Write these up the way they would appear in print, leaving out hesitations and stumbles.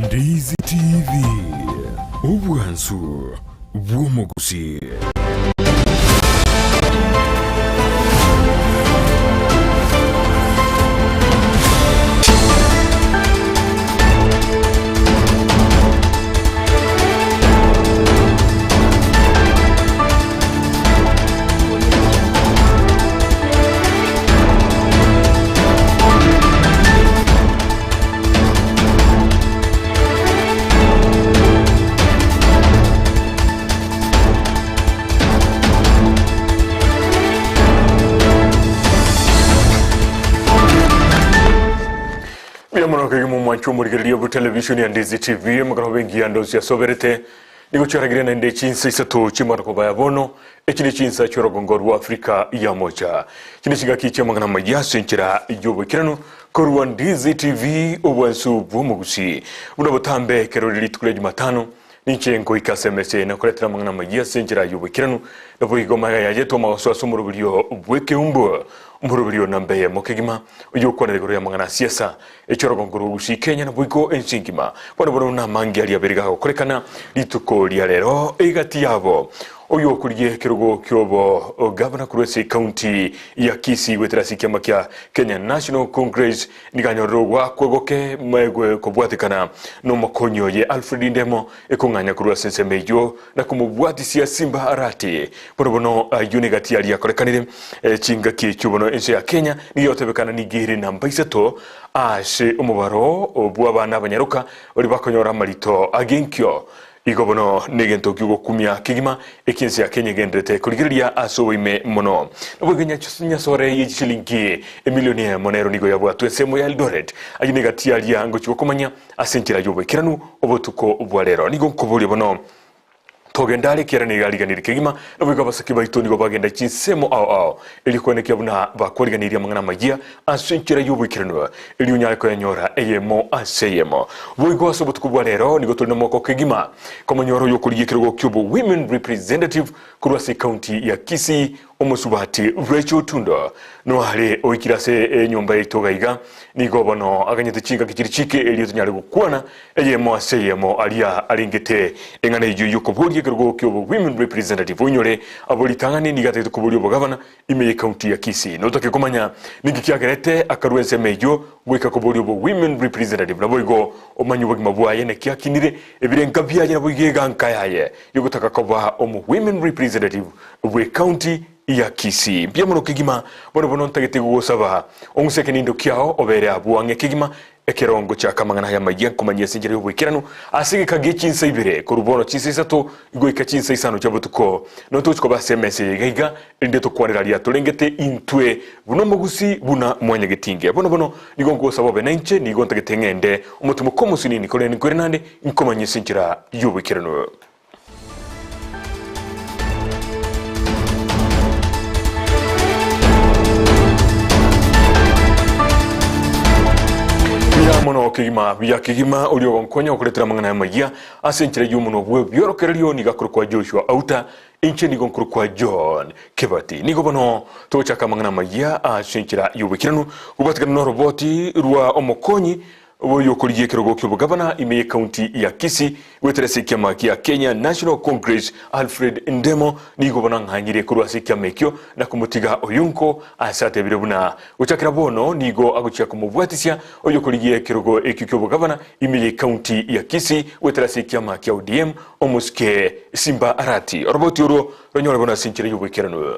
Ndizi TV, ubwansu bw'omugusi. Mwanchumurigiria television ya Ndizi TV magana wengi ya ndozi ya soberete niko charagira na Ndizi Chinsa Isato chimara kwa bayabono echini Chinsa choro gongoru wa Afrika ya moja chini chinga kiche magana mayasu nchira yobo kiranu koruwa Ndizi TV uwansu bumugusi unabotambe kerori litukule Jumatano ninche ngo ikasemese na kuletera magana mayasu nchira yobo kiranu na boigo maya yajeto mawaso asumurubulio bweke umbo umurubulio nambeye mokegima uyo kwa negoro ya magana siasa echoro gongoro usi Kenya na buiko ensingima bono na mangi ali aberiga korekana lituko lya lero igati yabo uyo kuriye kirogo kyobo governor kurese county ya Kisii weterasi kiama kya Kenya National Congress niganyoro wa kwegoke mwegwe kubwatikana no makonyo ye Alfred Ndemo ekonganya kurase semejo na kumubwatisia Simba Arati bono unigati ali yakorekanire chinga kichubono ense ya Kenya niyotebekana nigiri na mbaisato ashe umubaro obwabana abanyaruka bari bakonyora marito agenkyo igobono negento kyugo kumya kigima ekinsi ya Kenya gendrete kuligiria asoime mono nobugenya chusunya sore yichilingi emilioni ya monero nigo yabwa twesemo ya Eldoret ajinegati ali yango chukomanya asenchira yobo kiranu obotuko obwarero nigo nkobuli bono togendale kera ni galiganira kigima nobwiga basaki baito nigo bagenda chinsemo ao elikone kyabuna bakoriganira mangana magia asenchira yobo kiranu eliunya ko yanyora eyemo aseyemo bwigo asobotukubwa rero nigo tulina moko kigima komonyoro yokuliye kirogo kyobo women representative kurwasi county ya Kisii omusubati Rachel Tundo no hale oikirase nyumba itogaiga nigo bono aganyete chinga kichirichike eliyotunyale gukwana eyemo aseyemo alia alingete engana yiyo yokobuli kirogo kyobo women representative onyore abolitangane nigate tukubuli obogavana ime county ya Kisii no take komanya nigikyagerete akarwense mejo gweka kubuli obo women representative naboigo omanyu bogimabwa yene kyakinire ebirenga byaje naboigega nkayaye yogotaka koba omu women representative we county ya Kisii pia mono kigima bono ntagete gusaba omuseke nindo kyao obere abuange kigima ekerongo cha kamangana ya magia kumanyia sinjere ubwikiranu asige kage Chinsa ibire korubono Chinsa Isato igoika Chinsa Isano chabutuko no tuchiko basemese gaiga inde to kwanira lya tolengete intwe buno mugusi buna mwanya getinge bono nigongo sababe nanche nigonta getengende umutumo komusini nikole nikwerenande inkomanyia sinjira yubwikiranu mono kigima ya kigima ulio gonkonya okuletera mangana ya magia asenchire yumuno bwe byorokerelio nigakuru kwa Joshua Auta inche nigonkuru kwa John Kebati nigo bono tochaka mangana magia asenchira yubikiranu ubatikana no roboti ruwa omokonyi uyo kuliye kirogo kyobo governor ime county ya Kisii weterese kiama kia Kenya National Congress Alfred Ndemo nigo bono nganyire kurwasi kiama kyo na kumutiga oyunko asate birebuna uchakira bono nigo aguchya kumubwatisya uyo kuliye kirogo kyobo governor ime county ya Kisii weterese kiama kia ODM omuske Simba Arati roboti uro ronyore bono sinchire yubikiranu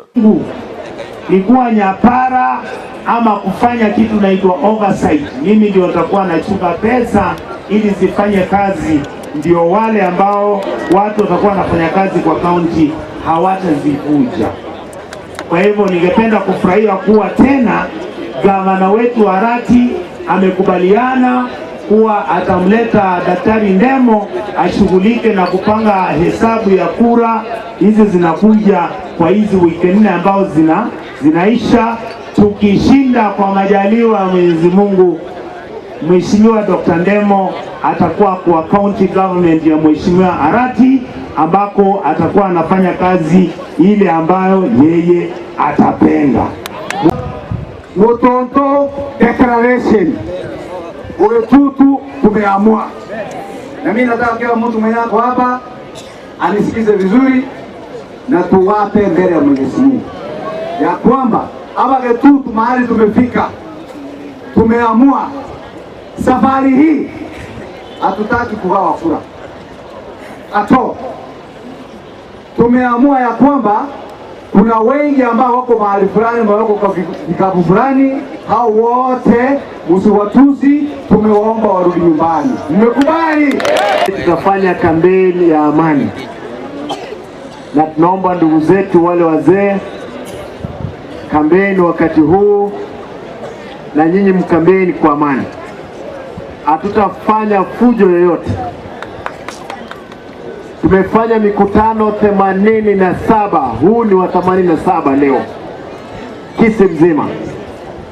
ikuwa nyapara ama kufanya kitu naitwa oversight. Mimi ndio nitakuwa nachukua pesa ili zifanye kazi, ndio wale ambao watu watakuwa wanafanya kazi kwa county hawatazivuja. Kwa hivyo ningependa kufurahia kuwa tena gavana wetu Arati amekubaliana kuwa atamleta Daktari Ndemo ashughulike na kupanga hesabu ya kura hizi zinakuja kwa hizi wiki nne ambao zinaisha. Tukishinda kwa majaliwa ya Mwenyezi Mungu, Mheshimiwa Dr. Ndemo atakuwa kwa county government ya Mheshimiwa Arati ambako atakuwa anafanya kazi ile ambayo yeye atapenda. Mutonto declaration Ugetutu tumeamua. Na mimi nataka kila mtu mwenye ako hapa anisikize vizuri na tuwape mbele ya Mwenyezi Mungu ya kwamba hapa Getutu mahali tumefika, tumeamua safari hii hatutaki kugawa kura ato. Tumeamua ya kwamba kuna wengi ambao wako mahali fulani, wako kwa vikapu fulani, hao wote msiwatusi, tumewaomba warudi nyumbani. Mmekubali? Tutafanya kampeni ya amani, na tunaomba ndugu zetu wale wazee, kampeni wakati huu, na nyinyi mkampeni kwa amani. Hatutafanya fujo yoyote. Tumefanya mikutano 87, huu ni wa 87 leo Kisii mzima,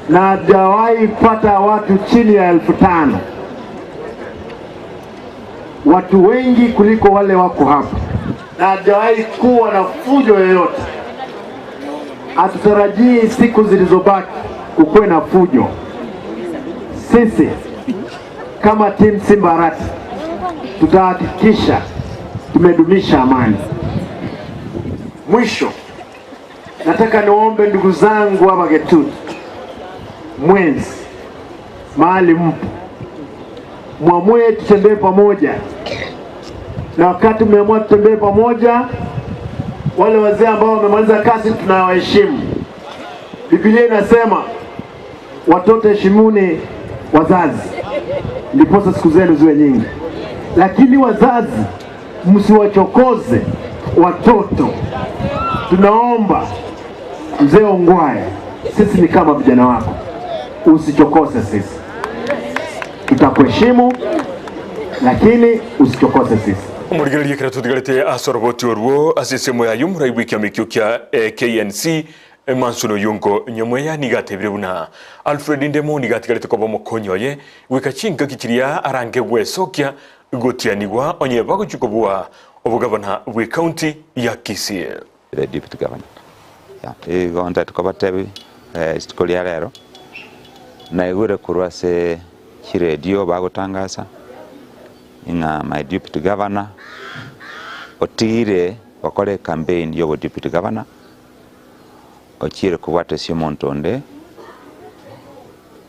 na hajawahi pata watu chini ya 5,000. Watu wengi kuliko wale wako hapa, na hajawahi kuwa na fujo yoyote. Hatutarajii siku zilizobaki kukuwe na fujo. Sisi kama timu Simba Arati tutahakikisha tumedumisha amani. Mwisho, nataka niombe ndugu zangu hapa Getutu, mwenzi mahali mpo, muamue tutembee pamoja. Na wakati mmeamua tutembee pamoja, wale wazee ambao wamemaliza kazi tunawaheshimu. Biblia inasema watoto heshimuni wazazi, ndiposa siku zenu ziwe nyingi. Lakini wazazi, msiwachokoze watoto. Tunaomba mzee Ongwae, sisi ni kama vijana wako, usichokose sisi. Tutakuheshimu, lakini usichokose sisi. Umurigiriye kira tudigarete asoroboti orwo asesemo ya yumura ibwikya mikyo kya KNC Mansuno Yungo nyamweya nigatebire buna Alfred Ndemo nigatigarete ko bamukonyoye wikachinga kikiria arange gwesokya gotianigwa onye baguchukobwa obugabana bwe county ya Kisii. The deputy governor. Yeah, gonta tukabatebi isikolia rero. Na igure kurwase kiredio bagotangasa. Inga my deputy governor otire wakole campaign yo deputy governor. Ochire kuwate sio montonde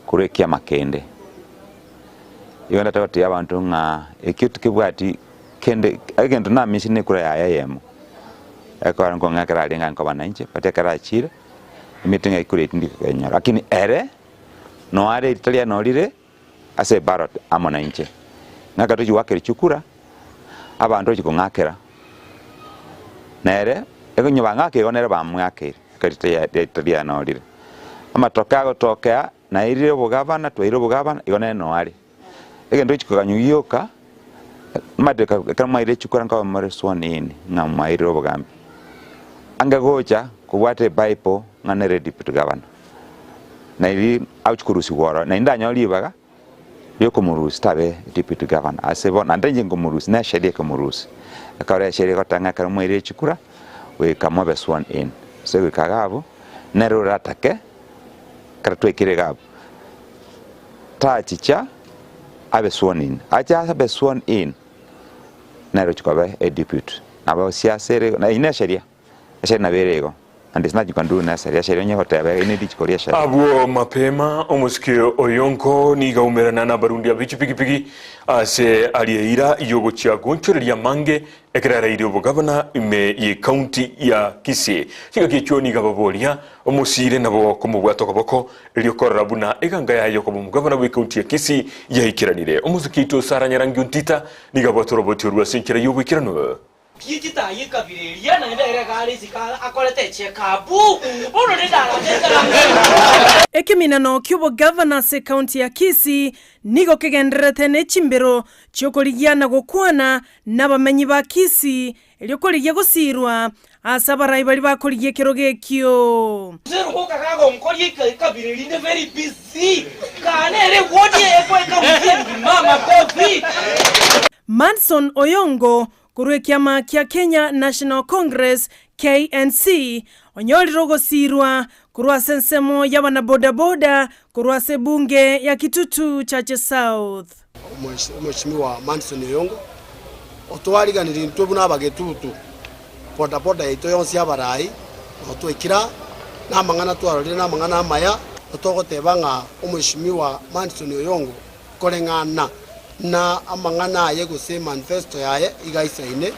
kurekia makende. Yonda tawati abantu nga ekitu kibwati kende agento na misine kura ya yemo. Eko ngo ngakara linga ngo bananche patekara chire meeting ikure ndi Kenya. Lakini ere no are Italia no lire ase barot amonanche. Ngakatoji wakere chukura abantu chiko ngakera. Nere ego nyoba ngake onere bamwakere karite Italia no lire. Ama tokago tokea na irire bugavana twaire bugavana igone no are. Ego chiko kanyuyoka madeka kama ile chukura ngo more swan in ngama ire bugambi. Anga gocha kuwate Bible nganere deputy governor. Na ili auchkurusi wora na indanya olibaga yoko murusi tabe deputy governor asebo na ndenje ngomurusi na sheria komurusi akare sheria kotanga kama ile chukura we kama be swan in so we kagabo nero ratake karatwe kiregabo ta chicha abe swan in acha abe swan in nero chukaba a deputy na ba siasere na ina sheria na berego and it's not you can do necessary sheria nyo hotabe ine dichikoria sheria abo mapema omusikio oyonko ni gaumerana na barundi abichi pigipigi ase aliyeira yogo chia gonchoreria mange ekrara irio bugavana ime ye county ya Kisii kiga kicho ni gababoria omusire nabo komubwato kaboko iliyokorra buna eganga yayo ko mugavana we county ya Kisii yahikiranire omusikito saranyarangi untita ni gabato roboti ruwa sinkira yogo ikirano Kijita yika bireria na ndere gari zika akolete chekabu ono ndara Ekiminano kyubo governor se county ya Kisii nigo kegenderete ne chimbero chokoligiana gokwana n'abamenyi ba Kisii eliokoligia gusirwa asabarayi bali bakoligie kirogekyo zero kakago mkoli ka bireria ne very busy kanere wodi ekweka mzingi mama kofi Manson Oyongo kurwe kiama kia Kenya National Congress KNC onyoliro gosirwa kurwa sensemo ya wana bodaboda kurwa sebunge ya Kitutu Chache South. Mheshimiwa Manson Yongo otwariganira ntwe n'abagetutu bodaboda ito yonsi abarai otwekira namangana twarorire namangana amaya otogotebanga Mheshimiwa Manson Yongo korengana na amangana aye guse manifesto yaye igaisaine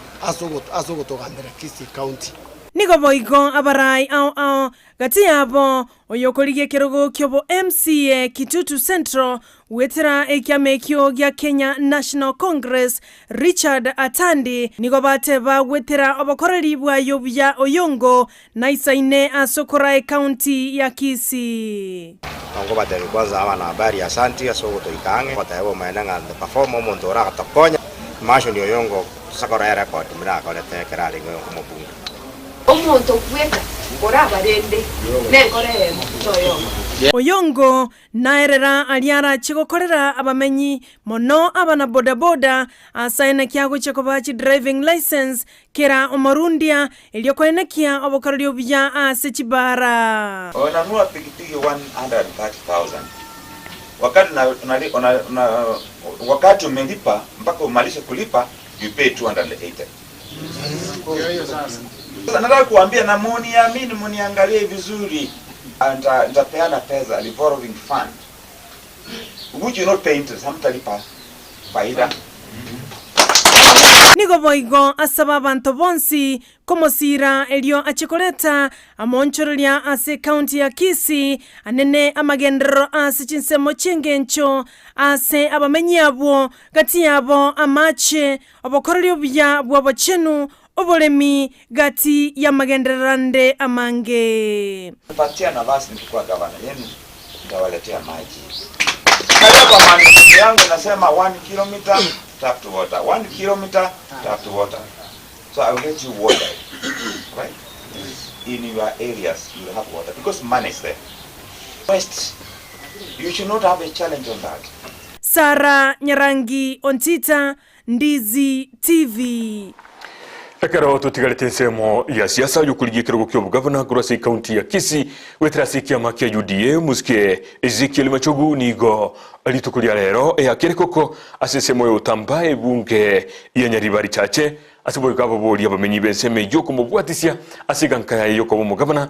asogotogambira Kisii County. Nigo boigo abarai au gati yabo oyokoligie kirogo kyobo MCA Kitutu Central wetera ekiamekyo gya Kenya National Congress Richard Atandi nigo bateba wetera obakoreri bwayo bya Oyongo na isaine asokora county ya Kisii. Ngo bateri kwanza abana habari asanti asogoto ikange batayebo maenanga perform omuntu ora gatokonya masho ni Oyongo tusakora record miraka ole tekerari ngo kumubunga omuntu kweka ora barende nekore Oyongo. Oyongo naerera aliara chikokorera abamenyi mono abana bodaboda asaina kyago chekobachi driving license kera omarundia eliokoenekia obokaryo bya asechibara. Onanua pikipiki 130,000. Wakati umelipa mpaka umalishe kulipa you pay 280. Nataka kuambia na muniamini muniangalie vizuri. Nitapeana pesa revolving fund which you not pay interest hamtalipa faida. Nigo boigo asaba abantu bonsi komosira elio achikoleta amonchorelia ase county ya Kisii anene amagendero ase chinsemo chengencho ase abamenyi abo gati yabo amache obokorelio bya bwabachenu obolemi gati ya magenderande amange. Patia nafasi nikikuwa gavana yenu nitawaletea maji. Kwa maneno yangu nasema 1 kilometer tap to water, 1 kilometer tap to water. So I will get you water, right? In your areas you have water because money is there. West, you should not have a challenge on that. Sara Nyarangi Ontita, Ndizi TV. Ekero tutigarite nsemo ya siasa yukuligie kirogo kyo gavana kurasi county ya Kisii wetrasi kiama kya UDA musike Ezekiel Machogu nigo alitukulia lero yakirikoko asesemo yo tambaye bunge ya Nyaribari Chache asiboye gabo boli abamenyi benseme yo kumubwatisia asigankaya yo ko mu gavana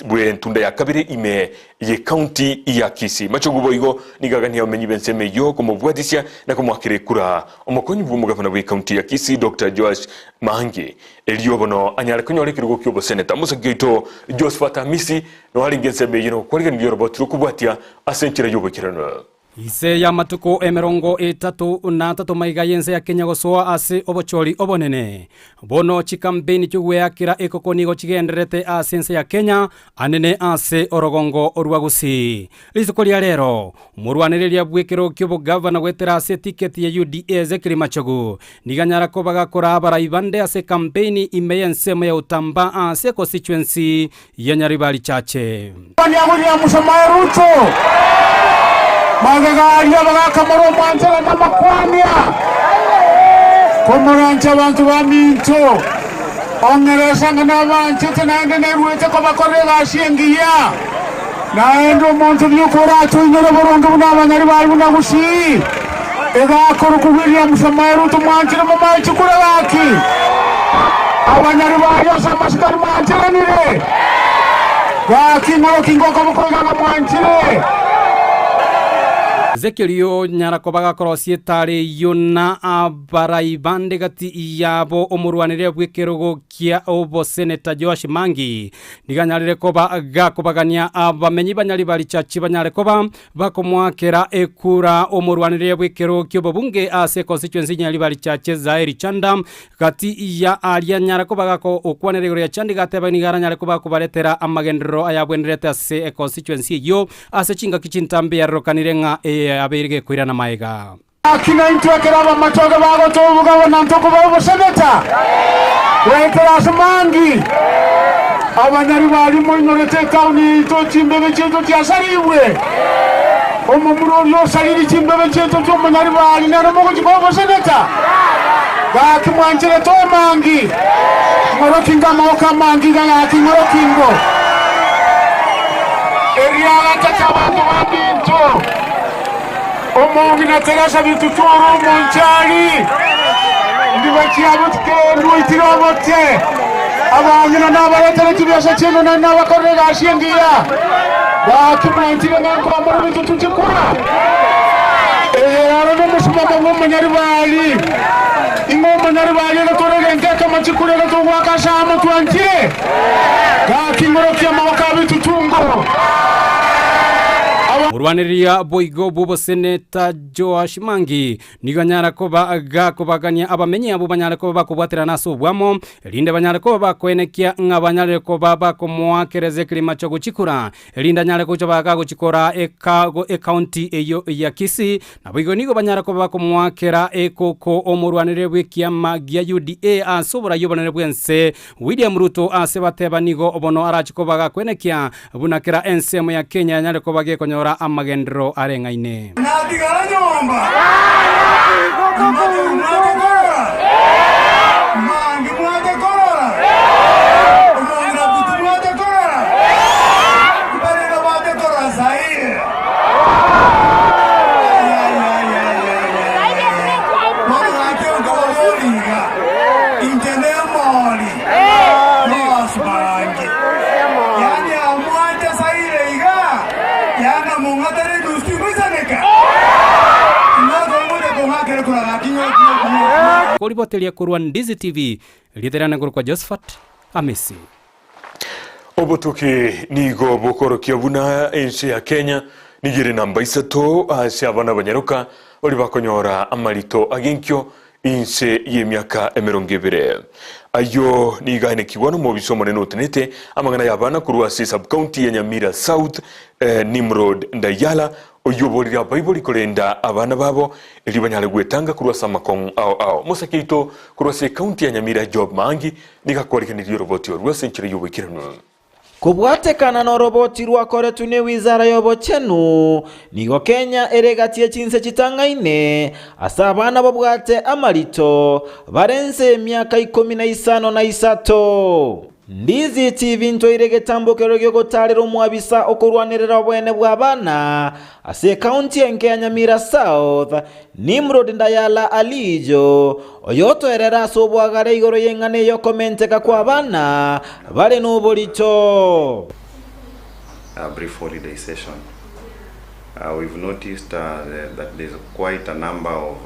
bwentunda ya kabiri ime ye county ya Kisii. Machogu boigo nigagani abamenyi benseme yo kumubwatisia na kumwakire kura omukonyi bw'omu gavana bwe county ya Kisii Dr. Josh Mange eliobono anyale kunyole kirugo kyobo senator musagito Josephat Amisi no halingenseme yino kwaligan yorobotru kubwatia asenchira yobo kirano. Ise ya matuko emerongo etatu na tatu maiga yense ya Kenya gosoa ase obochori obonene. Bono chikambeni chugwe akira ekokonigo chigenderete asense ya Kenya anene ase orogongo oruagusi. Lizukolia lero, murwanerelia bwekero kyobo gavana wetera ase tiketi ya UDA Ezekiel Machogu. Niganyara ko bagakora abarayibande ase kampeni imeyensemo ya utamba ase constituency ya Nyaribari Chache. Magagalia bagakamaro manzela na makwania komurancha abantu baminto ongereza ngana bantu tenande nerwete ko bakorera ashengiya naendo monto byukora tunyoro borongo n'abanyari bari nagushi ega koro kubiria musamaru tumanjira mu machi kura baki abanyari bari asamashikari manjira nire baki ngoro kingo ko bakorera manjire. Zekilio nyarako bagakorosie tare yona abaraibande gati yabo omurwanire bwekerogo kia obo senator Josh Mangi niganyarire ko bagakobagania abamenyi banyari bari Chachi banyare ko bakomwakera ekura omurwanire bwekero kyo bunge ase constituency nyari bari Chache Zairi Chanda gati ya alia nyarako bagako okwanere ya Chandi gateba nigaranyare ko bakubaretera amagendero ayabwenderete ase constituency yo ase chinga kichintambe ya rokanirenga abirige kwirana maiga akina intwekera matoga bago tobuga bonantoko babo seneta wetera Mangi abanyari bari mu inorete kauni to chimbebe chinto cyasariwe omumuro yo sariri chimbebe chinto cyo manyari bari na romo ko seneta bakimwanjire to Mangi ngoro kinga maoka Mangi ga ngoro kingo Eria tata watu wabintu. Omongi na terasa bitutoro monchali. Ndibachi abutke nduitiro bote. Abanyina nabaletele tibasha cheno na nabakorera ashingira. Bakimantire ngako amuru bitutukura. Arano musumaka ngomanyaribali. Ingomanyaribali gatorega ndeka machikure gatogwaka shamo twantire. Gakingorokia mawaka bitutungo. Murwaniriya boigo bubo seneta Joash Mangi niganyara koba gakobagania abamenyi abo banyara koba bakubwatira naso bwamo elinde banyara koba bakwenekia ngabanyara koba bakomwakereze klima cyo gucikura elinda nyara ko baga gucikora ekago county eyo ya Kisii na boigo nigo banyara koba bakomwakera ekoko omurwanire bw'ekiyama gya UDA asobora yobonere bwense William Ruto asebateba nigo obono arachikoba gakwenekia bunakera ensemo ya Kenya nyara koba gekonyora amagendro arengaine Natigara nyomba Mangi mwate korora Umongra buti mwate korora Kubarega mwate korora sahi Mwanga kionga waboliga Intende moli Nos barangi Yani amwate sahi reiga Yana mungatare dusti kusaneka. Kolibotelia kurwa Ndizi TV liderana kwa Josephat Amesi. Obotuki nigo bokoro kiabuna ense ya Kenya nigire namba isato ase abana banyaruka oli bakonyora amalito agenkyo inse y'emyaka 20 ayo nigane kibwana mu bisomo nenotenete amangana yabana kurwa sub county ya Nyamira South Nimrod Ndayala oyoborira Bible kolenda abana babo eli banyale gwetanga kurwa samakong ao musakito kurwa se county ya Nyamira Job Mangi nikakoreka ni roboti orwa senchire yobekirano kubwatekana no roboti rwakore tune wizara yobochenu nigo Kenya eregatie chinse chitangaine asabana babwate amalito barenze emyaka 15 Isato. Ndizi TV nto iregetambokero gyo gotalero mwabisa okurwanirira obwene bw'abana ase county ya Nyamira South Nimrod Ndayala alijo oyoto erera sobwagare igoro yengane yo komenteka kwa abana bale n'obolito. A brief holiday session. We've noticed that there's quite a number of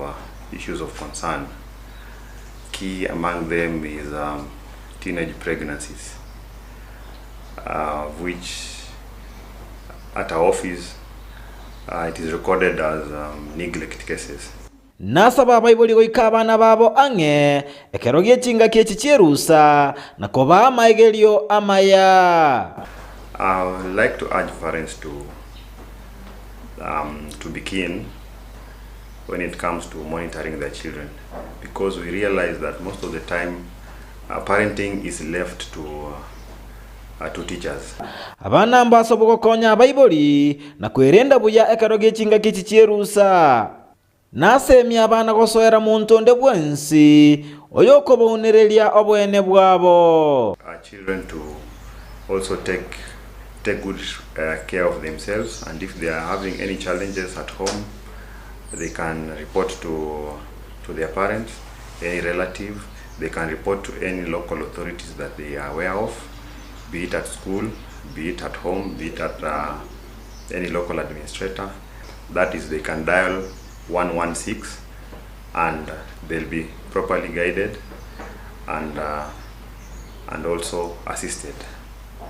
issues of concern. Key among them is teenage pregnancies, which at our office it is recorded as neglect cases. Nasaba Bible goika abana babo ange ekerogie chinga kyechicherusa nakoba maegelio Amayia. I would like to urge parents to be keen when it comes to monitoring their children, because we realize that most of the time parenting is left to teachers. Abana mbasoboko konya Bible na kwerenda buya ekerogie chinga kyechicherusa nasemya abana gosoera muntonde bwensi oyoko bonerelia obwene bwabo. Our children to also take good care of themselves, and if they are having any challenges at home, they can report to their parents, any relative. They can report to any local authorities that they are aware of, be it at school, be it at home, be it at any local administrator. That is, they can dial 116 and they'll be properly guided and also assisted.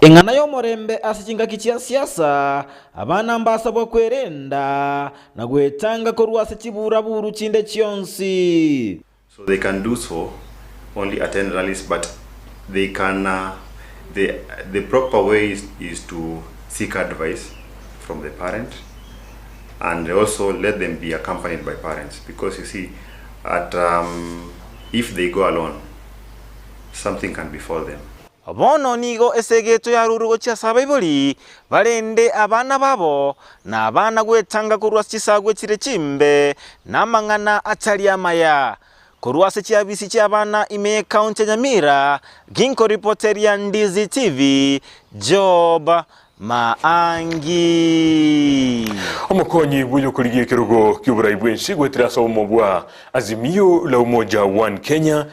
Engana yo morembe asichinga kichia siasa abana mbasabo kwerenda na gwetanga korwa sechibura buru chinde chionsi. So they can do so, only attend rallies, but they can the proper way is to seek advice from the parent, and also let them be accompanied by parents, because you see if they go alone, something can befall them. Bono nigo esegeto ya rurugo cha Bible balende abana babo na abana gwetanga kurwa chisagwe chire chimbe na mangana atali Amayia kurwase chia bisi chia abana ime county Nyamira ginko reporter ya Ndizi TV Job maangi omukonyi bw'yo kuligia kirugo ky'uburayi bwensi gwetirasa omobwa Azimio la Umoja One Kenya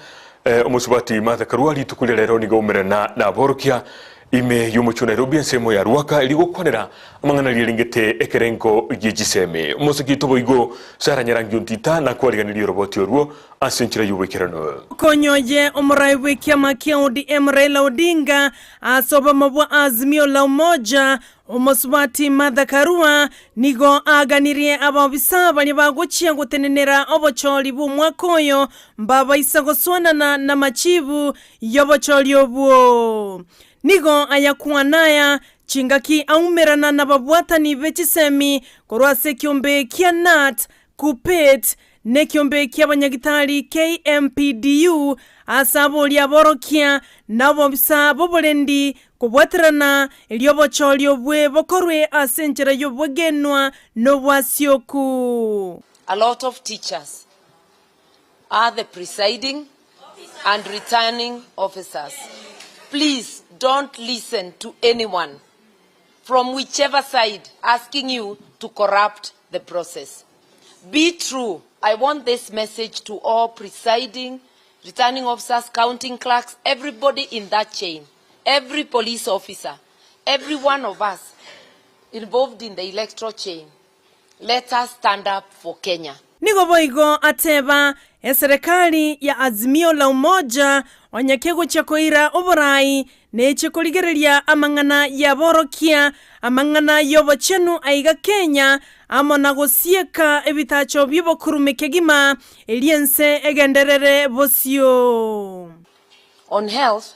omusubati Martha Karua litukulira lero nigomerana na borokia ime y'umuco Nairobi ensemo ya Ruaka iligokwanira amangana liringete ekerenko y'Giseme umusiki tuboigo Sara Nyarangi Untita na kwaliganira roboti orwo asenchira y'ubekirano konyoje omurayi w'ikiama kia ODM Raila Odinga asoba mobwa Azimio la Umoja umusubati Martha Karua nigo aganirie ababisa bali baguchia gutenenera obocholi bw'umwakoyo mbaba isagoswanana na machibu y'obocholi obwo nigo ayakuanaya chingaki aumerana na babwatani b'Gisemi korwase kiombe kia NAT kupet ne kiombe kia banyagitari KMPDU asabo lya borokia nabo bisa bobolendi kubwaterana elyobocholi obwe bokorwe asenjera yobwegenwa nobwasioku. A lot of teachers are the presiding and returning officers. Please don't listen to anyone from whichever side asking you to corrupt the process. Be true. I want this message to all presiding, returning officers, counting clerks, everybody in that chain, every police officer, every one of us involved in the electoral chain. Let us stand up for Kenya. Nigo boigo ateba serikali ya Azimio la Umoja wanyakego chakoira oborai neche kuligerelia amangana ya borokia amangana yobochenu aiga Kenya amona gosieka ebitacho byobokurumekegima eliense egenderere bosio. On health,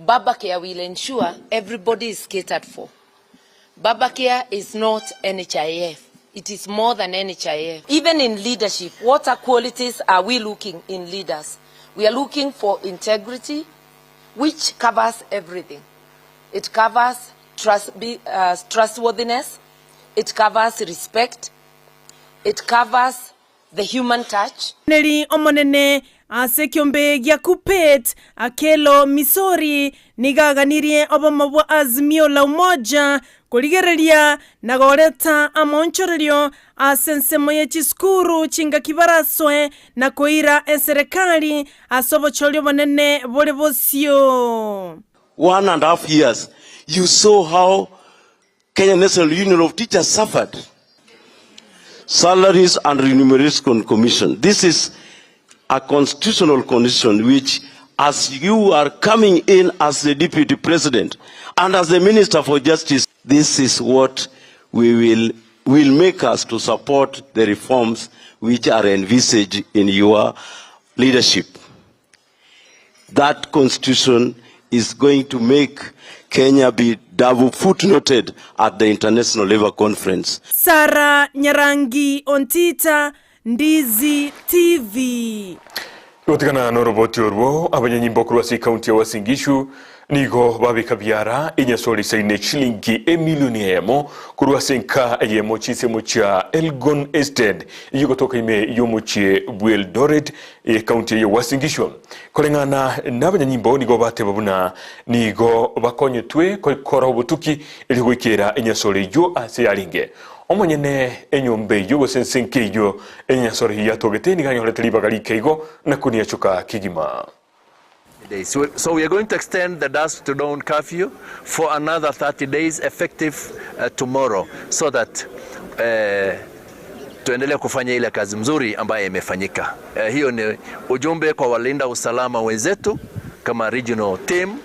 Babacare will ensure everybody is catered for. Babacare is not NHIF. It is more than NHIF. Even in leadership, what qualities are we looking in leaders? We are looking for integrity, which covers everything. It covers trustworthiness, it covers respect, it covers the human touch. Neli omonene asekiombe gya kupet akelo misori nigaganirie obomobwa Azimio la Umoja kuligerelia nagoreta amonchorelio asensemo yechiskuru chinga kibaraswe na koira eserikali asobocholio banene bole bosio. 1.5 years, you saw how Kenya National Union of Teachers suffered. Salaries and Remuneration Commission. This is a constitutional condition which, as you are coming in as the Deputy President and as the Minister for Justice, this is what will make us to support the reforms which are envisaged in your leadership. That constitution is going to make Kenya be double footnoted at the International Labour Conference. Sara Nyarangi Ontita, Ndizi TV. Yotikana no roboti orwo abanyanyimbo kurwasi county ya Uasin Gishu nigo babika byara inyasoli saine chilingi emilioni yemo kurwasenka yemo chisemo cha Elgon Estate yugotoka ime yomuchie Eldoret county ya Uasin Gishu kolengana n'abanyanyimbo nigo batebabuna nigo bakonyetwe kora obutuki eligwekera inyasoli yo ase yalinge omonyene enyombe yugo sensenke yo enyasoli yatogete niganyoleteli bagali keigo nakunia chuka kigima. So we are going to extend the dusk to dawn curfew for another 30 days effective tomorrow so that tuendelee kufanya ile kazi mzuri ambayo imefanyika. Hiyo ni ujumbe kwa walinda usalama wenzetu kama regional team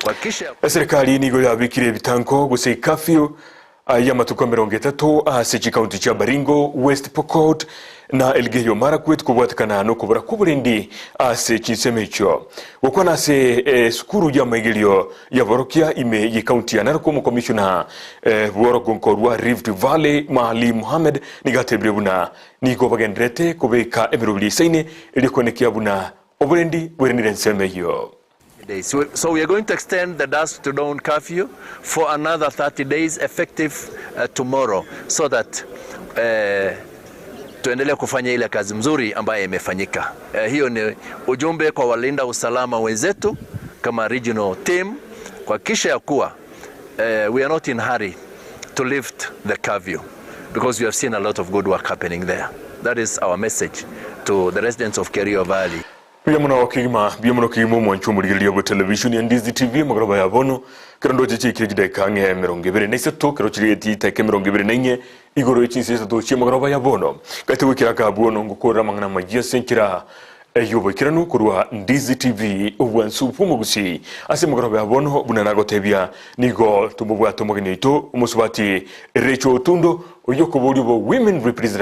kwa kisha serikali nigo yabikire bitanko guse curfew ya matuko 30 ase county cha Baringo, West Pokot na Elgeyo Marakwet kubwatikana no kubura kuburendi ase Chinsemecho wakwana ase skuru ya maigilio ya borokia ime yi county ya Naroko mu commissioner Borogonkorwa Rift Valley Mahali Mohamed nigatebre buna niko bagendrete kubeka emirobili saine ilikonekia buna oburendi burenire nsemeyo. So we are going to extend the dusk to dawn curfew for another 30 days effective tomorrow so that tuendelee kufanya ile kazi mzuri ambayo imefanyika. Hiyo ni ujumbe kwa walinda usalama wenzetu kama regional team kwa kisha ya kuwa we are not in hurry to lift the curfew, because we have seen a lot of good work happening there. That is our message to the residents of Kerio Valley. Biamuno kigimo mwanchu murigiryo bwa television ya Ndizi TV magroba ya bono kirando chichi kirigide kange 23 kiro chiriyeti take 24 igoro Chinsa Isato chi magroba ya bono kati wikira ka bono ngukora mangana magia senkira eyobo kiranu kurwa Ndizi TV obwansu pumugusi ase magroba ya bono bunanago tebia nigo tumubwa tomogenito umusubati recho tundo oyoko bodi bo women representative